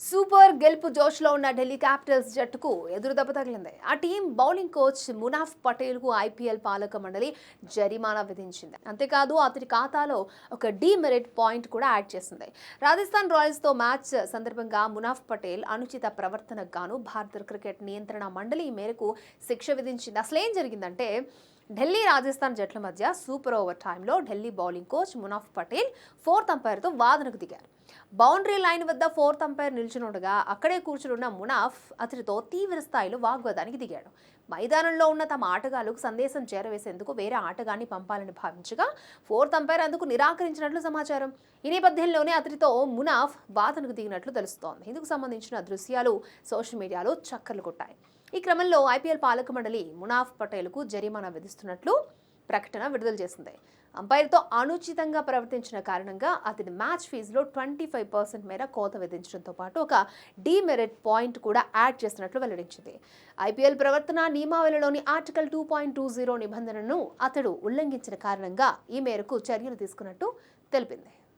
Super గెలుపు జోష్లో ఉన్న Delhi Capitals జట్టుకు ఎదురు దెబ్బ తగిలింది. ఆ టీం బౌలింగ్ కోచ్ మునాఫ్ పటేల్కు ఐపీఎల్ పాలక మండలి జరిమానా విధించింది. అంతేకాదు అతడి ఖాతాలో ఒక డీమెరిట్ పాయింట్ కూడా యాడ్ చేసింది. రాజస్థాన్ రాయల్స్తో మ్యాచ్ సందర్భంగా మునాఫ్ పటేల్ అనుచిత ప్రవర్తనకు గాను భారత క్రికెట్ నియంత్రణ మండలి ఈ మేరకు శిక్ష విధించింది. అసలేం జరిగిందంటే ఢిల్లీ రాజస్థాన్ జట్ల మధ్య సూపర్ ఓవర్ టైంలో Delhi bowling coach Munaf Patel fourth అంపైర్తో వాదనకు దిగారు. బౌండరీ లైన్ వద్ద ఫోర్త్ అంపైర్ నిల్చునుండగా అక్కడే కూర్చునున్న మునాఫ్ అతడితో తీవ్ర స్థాయిలో వాగ్వాదానికి దిగాడు. మైదానంలో ఉన్న తమ ఆటగాళ్లకు సందేశం చేరవేసేందుకు వేరే ఆటగాన్ని పంపాలని భావించగా ఫోర్త్ అంపైర్ అందుకు నిరాకరించినట్లు సమాచారం. ఈ నేపథ్యంలోనే అతడితో మునాఫ్ వాదనకు దిగినట్లు తెలుస్తోంది. ఇందుకు సంబంధించిన దృశ్యాలు సోషల్ మీడియాలో చక్కర్లు కొట్టాయి. ఈ క్రమంలో ఐపీఎల్ పాలక మండలి మునాఫ్ పటేల్కు జరిమానా విధిస్తున్నట్లు ప్రకటన విడుదల చేసింది. అంపైర్తో అనుచితంగా ప్రవర్తించిన కారణంగా అతని మ్యాచ్ ఫీజులో 25% మేర కోత విధించడంతో పాటు ఒక డీమెరిట్ పాయింట్ కూడా యాడ్ చేసినట్లు వెల్లడించింది. ఐపీఎల్ ప్రవర్తన నియమావళిలోని ఆర్టికల్ 2.20 నిబంధనను అతడు ఉల్లంఘించిన కారణంగా ఈ మేరకు చర్యలు తీసుకున్నట్టు తెలిపింది.